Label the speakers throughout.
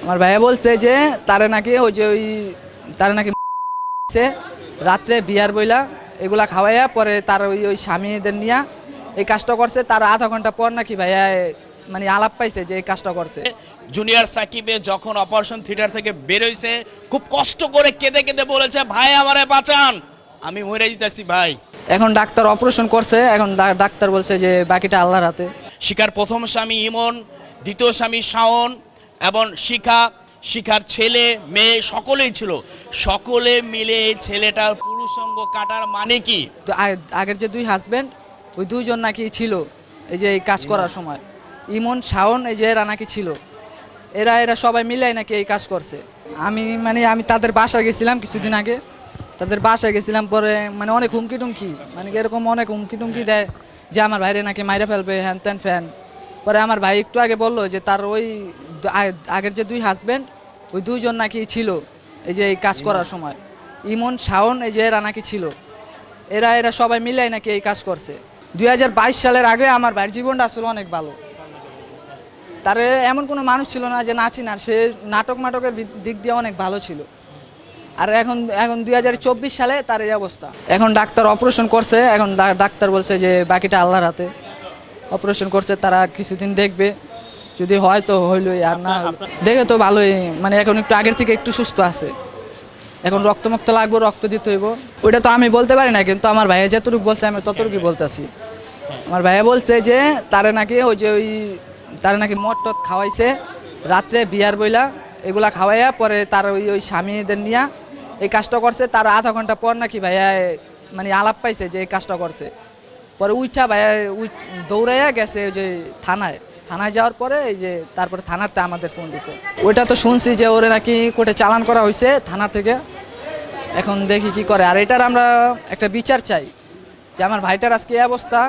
Speaker 1: আমার ভাইয়া বলছে যে তারে নাকি তারে নাকি রাত্রে বিয়ার বইলা এগুলা খাওয়াইয়া পরে তার ওই স্বামীদের নিয়ে এই কাজটা করছে। তার আধা ঘন্টা পর নাকি ভাইয়া মানে আলাপ পাইছে যে এই কাজটা করছে।
Speaker 2: জুনিয়র সাকিবে যখন অপারেশন থিয়েটার থেকে বেরোইছে খুব কষ্ট করে কেঁদে কেঁদে বলেছে, ভাই আমারে বাঁচান, আমি মরে যেতেছি ভাই।
Speaker 1: এখন ডাক্তার অপারেশন করছে, এখন ডাক্তার বলছে যে বাকিটা আল্লাহর হাতে।
Speaker 2: শিখার প্রথম স্বামী ইমন, দ্বিতীয় স্বামী শাওন এবং শিখার ছেলে মেয়ে সকলেই ছিল। সকলে মিলে এই ছেলেটার পুরুষাঙ্গ কাটার মানে কি?
Speaker 1: তো আগের যে দুই হাজবেন্ড ওই দুইজন নাকি ছিল এই যে এই কাজ করার সময়, ইমন শাওন এই যে এরা নাকি ছিল, এরা সবাই মিলাই নাকি এই কাজ করছে। আমি তাদের বাসায় গেছিলাম কিছুদিন আগে, তাদের বাসায় গেছিলাম, পরে মানে অনেক হুমকি টুমকি মানে এরকম অনেক হুমকি টুমকি দেয় যে আমার ভাইরে নাকি মাইরে ফেলবে, হ্যান ত্যান ফ্যান। পরে আমার ভাই একটু আগে বললো যে তার ওই আগের যে দুই হাজবেন্ড ওই দুইজন নাকি ছিল এই যে এই কাজ করার সময়, ইমন শাওন এই যে এরা নাকি ছিল, এরা সবাই মিলাই নাকি এই কাজ করছে। 2022 সালের আগে আমার ভাইয়ের জীবনটা আসলে অনেক ভালো। তার এমন কোনো মানুষ ছিল না যে নাচি না, সে নাটকের দিক দিয়ে অনেক ভালো ছিল। আর এখন 2024 সালে তার এই অবস্থা। এখন ডাক্তার অপারেশন করছে, এখন ডাক্তার বলছে যে বাকিটা আল্লাহর হাতে। অপারেশন করছে, তারা কিছুদিন দেখবে, যদি হয় তো হইলই, আর না দেখে তো ভালোই। মানে এখন একটু আগের থেকে একটু সুস্থ আছে। এখন রক্ত লাগবে, রক্ত দিতে হইব। ওইটা তো আমি বলতে পারি না, কিন্তু আমার ভাইয়া যতটুকু বলছে আমি ততটুকু বলতেছি। আমার ভাইয়া বলছে যে তারে নাকি মদ টদ খাওয়াইছে রাত্রে বিয়ার বইলা এগুলা খাওয়াইয়া পরে তার ওই স্বামীদের নিয়ে এই কাজটা করছে। তার আধা ঘন্টা পর নাকি ভাইয়া মানে আলাপ পাইছে যে এই কাজটা করছে। পরে ভাইয়া দৌড়াইয়া গেছে ওই যে থানায় যাওয়ার পরে এই যে তারপরে থানাতে আমাদের ফোন দিছে। ওইটা তো শুনছি যে ওরে নাকি কোর্টে চালান করা হয়েছে থানা থেকে। এখন দেখি কি করে। আর এটার আমরা একটা বিচার চাই যে আমার ভাইটার আজকে এই অবস্থা,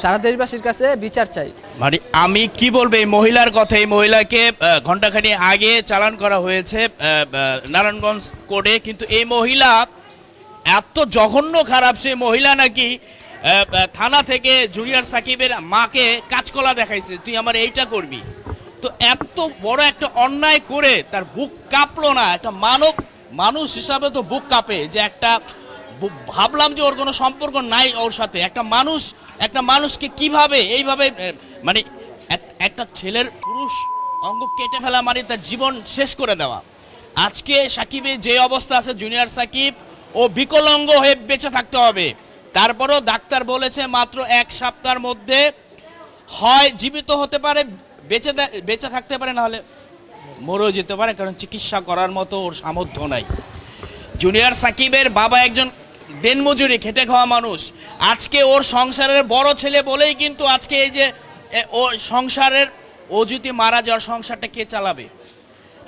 Speaker 1: সারা দেশবাসীর কাছে বিচার চাই।
Speaker 2: মানে আমি কি বলবো এই মহিলার কথা। এই মহিলাকে ঘন্টাখানি আগে চালান করা হয়েছে নারায়ণগঞ্জ কোর্টে, কিন্তু এই মহিলা এত জঘন্য খারাপ, সেই মহিলা নাকি থানা থেকে জুনিয়র সাকিবের মাকে কাঁচকলা দেখাইছে, তুই আমার এইটা করবি। তো এত বড় একটা অন্যায় করে তার বুক কাঁপলো না? একটা মানুষ হিসাবে তো বুক কাঁপে যে একটা ভাবলাম যে ওর কোনো সম্পর্ক নাই ওর সাথে। একটা মানুষকে কিভাবে এইভাবে মানে একটা ছেলের পুরুষ অঙ্গ কেটে ফেলা মানে তার জীবন শেষ করে দেওয়া। আজকে সাকিবের যে অবস্থা আছে, জুনিয়র সাকিব ও বিকলাঙ্গ হয়ে বেঁচে থাকতে হবে। তারপরও ডাক্তার বলেছে মাত্র 1 সপ্তাহের মধ্যে হয় জীবিত হতে পারে, বেঁচে থাকতে পারে, নাহলে মরেও যেতে পারে, কারণ চিকিৎসা করার মতো ওর সামর্থ্য নাই। জুনিয়র সাকিবের বাবা একজন দিনমজুরি খেটে খাওয়া মানুষ। আজকে ওর সংসারের বড় ছেলে বলেই কিন্তু আজকে এই যে ও সংসারের, ও যদি মারা যাওয়ার সংসারটা কে চালাবে?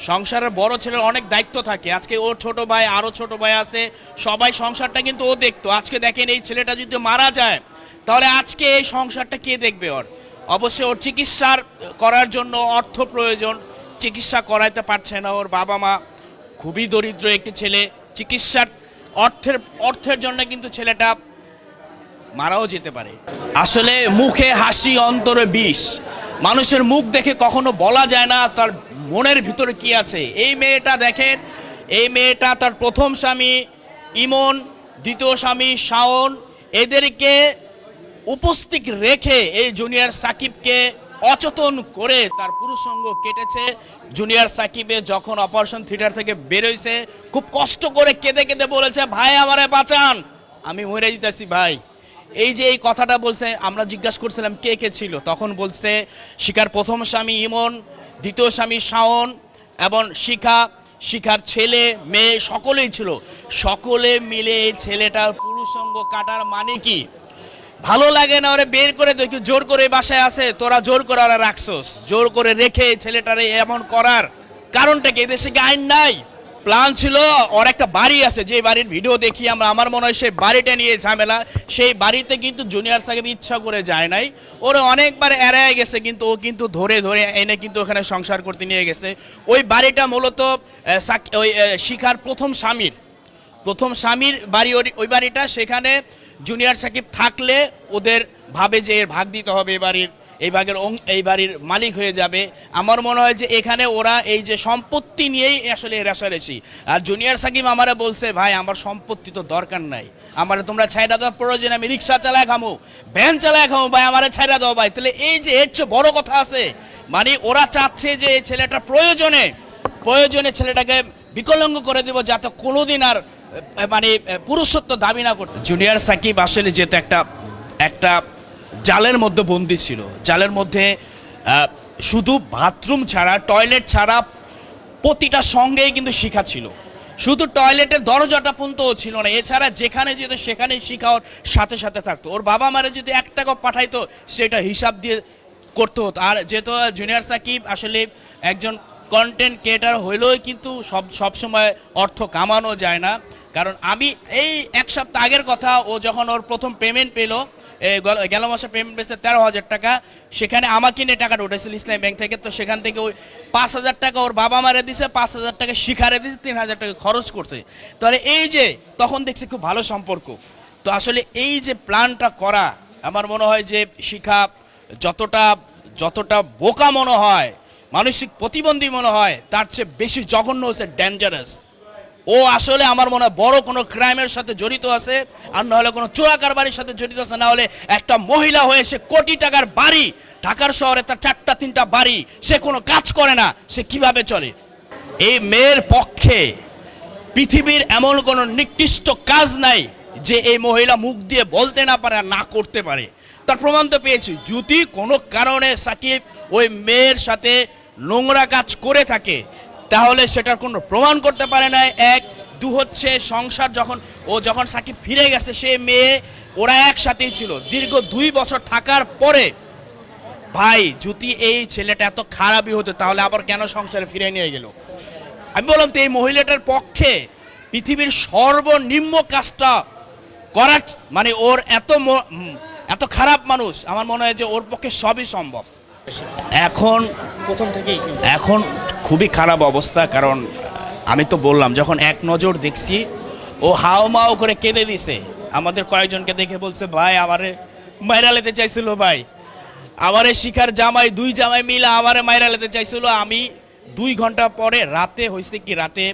Speaker 2: সংসারের বড় ছেলের অনেক দায়িত্ব থাকে। আজকে ওর ছোট ভাই, আরো ছোট ভাই আছে, সবাই সংসারটা কিন্তু ও দেখতো। আজকে দেখেন এই ছেলেটা যদি মারা যায় তাহলে আজকে এই সংসারটা কে দেখবে? অবশ্যই ওর চিকিৎসার করার জন্য অর্থ প্রয়োজন, চিকিৎসা করাইতে পারছে না। ওর বাবা মা খুবই দরিদ্র একটি ছেলে, চিকিৎসার অর্থের জন্য কিন্তু ছেলেটা মারাও যেতে পারে। আসলে মুখে হাসি অন্তরে বিষ। মানুষের মুখ দেখে কখনো বলা যায় না তার মনের ভিতরে কি আছে। এই মেয়েটা দেখেন, এই মেয়েটা তার প্রথম স্বামী ইমন, দ্বিতীয় স্বামী শাওন, এদেরকে উপস্থিত রেখে এই জুনিয়র সাকিবকে অচেতন করে তার পুরুষাঙ্গ কেটেছে। জুনিয়র সাকিবে যখন অপারেশন থিয়েটার থেকে বেরোইছে খুব কষ্ট করে কেঁদে কেঁদে বলেছে, ভাই আমারে বাঁচান, আমি মরে যেতেছি ভাই। এই যে এই কথাটা বলছে, আমরা জিজ্ঞাসা করছিলাম কে কে ছিল, তখন বলছে শিখার প্রথম স্বামী ইমন, দ্বিতীয় স্বামী শাওন এবং শিখার ছেলে মেয়ে সকলেই ছিল। সকলে মিলে এই ছেলেটার পুরুষাঙ্গ কাটার মানে কি? ভালো লাগে না ওরে বের করে দেখি, জোর করে বাসায় আছে, তোরা জোর করে ওরা রাখছস, জোর করে রেখে ছেলেটারে এমন করার কারণটা কি? এদেশে কি আইন নাই? প্ল্যান ছিল ওর একটা বাড়ি আছে, যে বাড়ির ভিডিও দেখি আমরা, আমার মনে হয় সেই বাড়িটা নিয়ে ঝামেলা। সেই বাড়িতে কিন্তু জুনিয়র সাকিব ইচ্ছা করে যায় নাই, ওরা অনেকবার এড়ায় গেছে, কিন্তু ও কিন্তু ধরে এনে কিন্তু ওখানে সংসার করতে নিয়ে গেছে। ওই বাড়িটা মূলত ওই শিখার প্রথম স্বামীর বাড়ি, ওই বাড়িটা। সেখানে জুনিয়র সাকিব থাকলে ওদের ভাবে যে এর ভাগ দিতে হবে এই বাড়ির মালিক হয়ে যাবে। আমার মনে হয় যে এখানে ওরা এই যে সম্পত্তি নিয়েই আসলে রেষারেষি। আর জুনিয়র সাকিব আমারে বলছে, ভাই আমার সম্পত্তি তো দরকার নাই, আমারে তোমরা ছাইড়া দাও, প্রয়োজন আমি রিক্সা চালায় খামো, ভ্যান চালায় খামো, ভাই আমারে ছাইড়া দাও ভাই। তাহলে এই যে এর চেয়ে বড় কথা আছে? মানে ওরা চাচ্ছে যে এই ছেলেটা প্রয়োজনে ছেলেটাকে বিকলাঙ্গ করে দিব, যাতে কোনোদিন আর মানে পুরুষত্ব দাবি না করতে। জুনিয়র সাকিব আসলে যেহেতু একটা জালের মধ্যে বন্দি ছিল, জালের মধ্যে শুধু বাথরুম ছাড়া, টয়লেট ছাড়া প্রতিটা সঙ্গেই কিন্তু শিখা ছিল, শুধু টয়লেটের দরজাটা পর্যন্ত ছিল না, এছাড়া যেখানে যেত সেখানে শিখা ওর সাথে সাথে থাকতো। ওর বাবা মারে যদি 1 টাকা পাঠাইতো সেটা হিসাব দিয়ে করতে হতো। আর যেহেতু জুনিয়র সাকিব আসলে একজন কন্টেন্ট ক্রিয়েটার হইলেও কিন্তু সবসময় অর্থ কামানো যায় না। কারণ আমি এই 1 সপ্তাহ আগের কথা, ও যখন ওর প্রথম পেমেন্ট পেলো, গেল মাসে পেমেন্ট পেয়েছে 13,000 টাকা, সেখানে আমাকে নিয়ে টাকাটা উঠেছিল ইসলামী ব্যাংক থেকে। তো সেখান থেকে ওই 5,000 টাকা ওর বাবা মারে দিছে, 5,000 টাকা শিখারে দিছে, 3,000 টাকা খরচ করছে। তাহলে এই যে তখন দেখছি খুব ভালো সম্পর্ক। তো আসলে এই যে প্ল্যানটা করা, আমার মনে হয় যে শিখা যতটা বোকা মনে হয়, মানসিক প্রতিবন্ধী মনে হয়, তার চেয়ে বেশি জঘন্য হচ্ছে ডেঞ্জারাস। ও আসলে আমার মনে হয় বড় কোনো ক্রাইমের সাথে জড়িত আছে, আর না হলে কোনো চোরা কারবারির সাথে জড়িত আছে। না হলে একটা মহিলা হয়ে সে কোটি টাকার বাড়ি, ঢাকার শহরে তার 4টা-3টা বাড়ি, সে কোনো কাজ করে না, সে কিভাবে চলে? এই মেয়ের পক্ষে পৃথিবীর এমন কোনো নিকৃষ্ট কাজ নাই যে এই মহিলা মুখ দিয়ে বলতে না পারে আর না করতে পারে। তার প্রমাণ তো পেয়েছি। যদি কোনো কারণে সাকিব ওই মেয়ের সাথে নোংরা কাজ করে থাকে, তাহলে সেটার কোনো প্রমাণ করতে পারে না। 1, 2 হচ্ছে সংসার যখন সাকিব ফিরে গেছে, সে মেয়ে ওরা একসাথেই ছিল দীর্ঘ 2 বছর থাকার পরে। ভাই যদি এই ছেলেটা এত খারাপই হতো, তাহলে আবার কেন সংসারে ফিরে নিয়ে গেল? আমি বললাম তো এই মহিলাটার পক্ষে পৃথিবীর সর্বনিম্ন কাজটা করার, মানে ওর এত খারাপ মানুষ, আমার মনে হয় যে ওর পক্ষে সবই সম্ভব। এখন খুবই খারাপ অবস্থা। কারণ আমি তো বললাম, যখন এক নজর দেখছি ও হাও মাও করে কেঁদে দিছে, আমাদের কয়েকজনকে দেখে বলছে, ভাই আমারে মাইরা লেতে চাইছিল, ভাই আমারে শিখার জামাই 2 জামাই মিলে আমারে মাইরা লেতে চাইছিল। আমি 2 ঘন্টা পরে রাতে হয়েছে কি, রাতে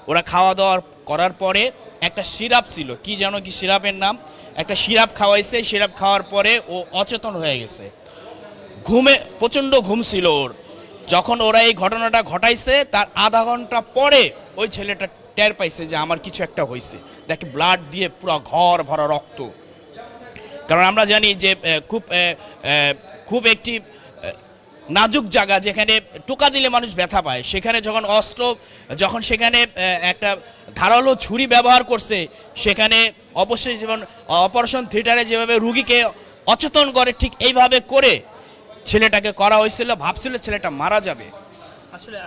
Speaker 2: ওরা খাওয়া দাওয়া করার পরে একটা সিরাপ ছিল, কি জানো কি সিরাপের নাম, একটা সিরাপ খাওয়াইছে। সিরাপ খাওয়ার পরে ও অচেতন হয়ে গেছে, প্রচণ্ড ঘুম ছিল ওর। যখন ওরা এই ঘটনাটা ঘটাইছে তার আধা ঘন্টা পরে ওই ছেলেটা টের পাইছে যে আমার কিছু একটা হয়েছে। দেখে ব্লাড দিয়ে পুরো ঘর ভরা রক্ত। কারণ আমরা জানি যে খুব একটি নাজুক জায়গা, যেখানে টোকা দিলে মানুষ ব্যথা পায়, সেখানে যখন সেখানে একটা ধারালো ছুরি ব্যবহার করছে, সেখানে অবশ্যই যেমন অপারেশন থিয়েটারে যেভাবে রুগীকে অচেতন করে, ঠিক এইভাবে করে ছেলেটাকে করা হয়েছিল। ভাবছিল ছেলেটা মারা যাবে।
Speaker 3: আসলে